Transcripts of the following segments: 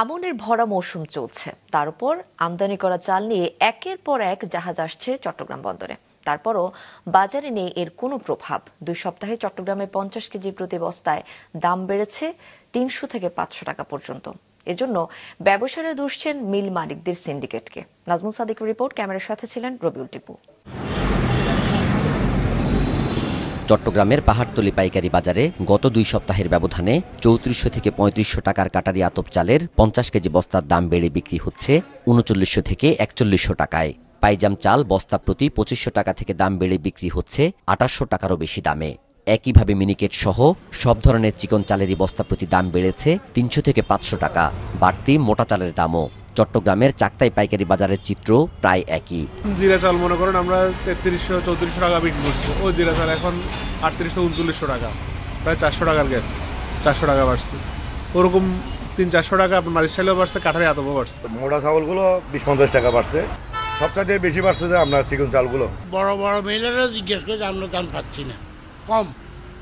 আমনের ভরা মৌসুম চলছে, তার উপর আমদানি করা চাল নিয়ে একের পর এক জাহাজ আসছে চট্টগ্রাম বন্দরে। তারপরও বাজারে নেই এর কোনো প্রভাব। 2 সপ্তাহে চট্টগ্রামে 50 কেজি প্রতি বস্তায় দাম বেড়েছে 300 থেকে 500 টাকা পর্যন্ত। এজন্য ব্যবসায়ীরা দুষছেন মিল মালিকদের সিন্ডিকেটকে। নাজমুল সাদিকের রিপোর্ট, ক্যামেরার সাথে ছিলেন রবিউল টিপু। চট্টগ্রামের পাহাড়তলী পাইকারি বাজারে গত 2 সপ্তাহের ব্যবধানে 3400 থেকে 3500 টাকার কাটারি আতপ চালের 50 কেজি বস্তার দাম বেড়ে বিক্রি হচ্ছে 3900 থেকে 4100 টাকায়। পাইজাম চাল বস্তা প্রতি 2500 টাকা থেকে দাম বেড়ে বিক্রি হচ্ছে 2800 টাকারও বেশি দামে। একইভাবে মিনিকেট সহ সব ধরনের চিকন চালেরই বস্তা প্রতি দাম বেড়েছে 300 থেকে 500 টাকা। বাড়তি মোটা চালের দামও। চট্টগ্রামের চাকতাই পাইকারি বাজারের চিত্র প্রায় একই। জিরা চাল মনে করেন আমরা 3300-3400 টাকা বিক্রি করছি, ওই জিরা চাল এখন 3800-3900 টাকা, প্রায় 400 টাকার গ্যাপ। 400 টাকা বাড়ছে, ওরকম 300-400 টাকা আপনার মারিচ চালেও বাড়ছে, কাঠারি আতপও বাড়ছে। মোটা চাউলগুলো 20-50 টাকা বাড়ছে, সবচাইতে বেশি বাড়ছে যে আপনার চিকন চালগুলো। বড় বড় মিলেরও জিজ্ঞেস করছে, আমরা দাম পাচ্ছি না, কম।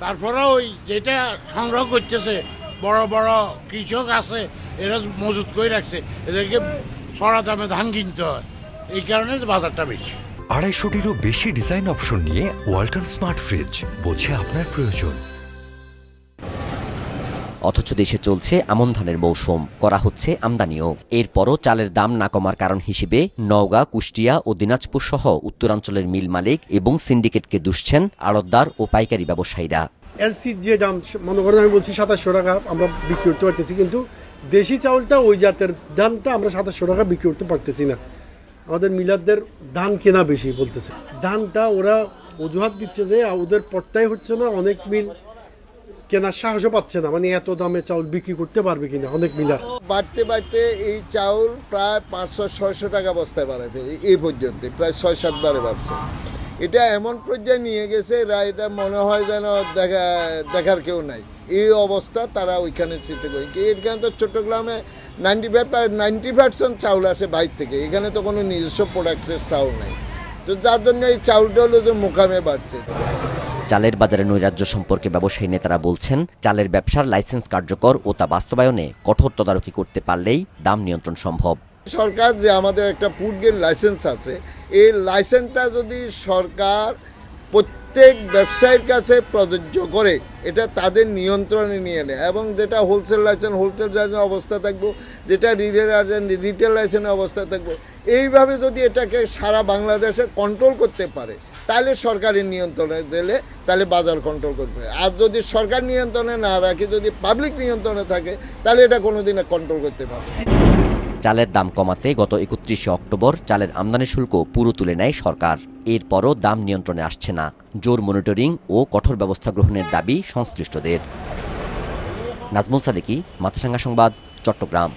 তারপরে ওই যেটা সংগ্রহ করতেছে বড় বড় কৃষক আছে, এরা মজুত করে রাখছে, এদেরকে সরা দামে ধান কিনতে হয়, এই কারণে বাজারটা বেশি। 250-টিরও বেশি ডিজাইন অপশন নিয়ে ওয়ালটন স্মার্ট ফ্রিজ, বোঝে আপনার প্রয়োজন। অথচ দেশে চলছে আমন ধানের মৌসুম, করা হচ্ছে আমদানিও। এরপরও চালের দাম না কমার কারণ হিসেবে নওগাঁ, কুষ্টিয়া ও দিনাজপুর সহ উত্তরাঞ্চলের মিল মালিক এবং সিন্ডিকেটকে দুষছেন আড়তদার ও পাইকারি ব্যবসায়ীরা। এলসি যে দাম মনে করেন আমি বলছি 2700 টাকা আমরা বিক্রি করতে পারতেছি, কিন্তু দেশি চাউলটা ওই জাতের দামটা আমরা 2700 টাকা বিক্রি করতে পারতেছি না। আমাদের মিলারদের ধান কেনা বেশি বলতেছে, ধানটা ওরা অজুহাত দিচ্ছে যে ওদের পড়তাই হচ্ছে না, অনেক মিল কেনার সাহসও পাচ্ছে না, মানে এত দামে চাউল বিক্রি করতে পারবে কিনা অনেক মিলার। বাড়তে বাড়তে এই চাউল প্রায় 500-600 টাকা বস্তায় বাড়াবে, এই পর্যন্ত প্রায় 6-7 বারে বাড়ছে। এটা এমন পর্যায়ে নিয়ে গেছে এটা মনে হয় যেন দেখার কেউ নাই, এই অবস্থা তারা ওইখানে সিটে করে। এখানে তো চট্টগ্রামে 95% চাউল আসে বাইরে থেকে, এখানে তো কোনো নিজস্ব প্রোডাক্টের চাউল নাই, তো যার জন্য এই চাউলটা হলো যে মোকামে বাড়ছে। চালের বাজারে নৈরাজ্য সম্পর্কে ব্যবসায়ী নেতারা বলছেন, চালের ব্যবসার লাইসেন্স কার্যকর ও তা বাস্তবায়নে কঠোর তদারকি করতে পারলেই দাম নিয়ন্ত্রণ সম্ভব। সরকার যে আমাদের একটা ফুড গ্রেন লাইসেন্স আছে, এই লাইসেন্সটা যদি সরকার প্রত্যেক ব্যবসায়ীর কাছে প্রযোজ্য করে, এটা তাদের নিয়ন্ত্রণে নিয়ে নেয়, এবং যেটা হোলসেল লাইসেন্স অবস্থা থাকবো, যেটা রিটেল লাইসেন্সের অবস্থা থাকবো, এইভাবে যদি এটাকে সারা বাংলাদেশে কন্ট্রোল করতে পারে, তাহলে সরকারের নিয়ন্ত্রণে দিলে তাহলে বাজার কন্ট্রোল করবে। আর যদি সরকার নিয়ন্ত্রণে না রাখে, যদি পাবলিক নিয়ন্ত্রণে থাকে, তাহলে এটা কোনোদিনও কন্ট্রোল করতে পারবে। চালের দাম কমাতে গত 31শে অক্টোবর চালের আমদানি শুল্ক পুরো তুলে নেয় সরকার। এরপরও দাম নিয়ন্ত্রণে আসছে না। জোর মনিটরিং ও কঠোর ব্যবস্থা গ্রহণের দাবি সংশ্লিষ্টদের। নাজমুল সাদিকি, মাছরাঙ্গা সংবাদ, চট্টগ্রাম।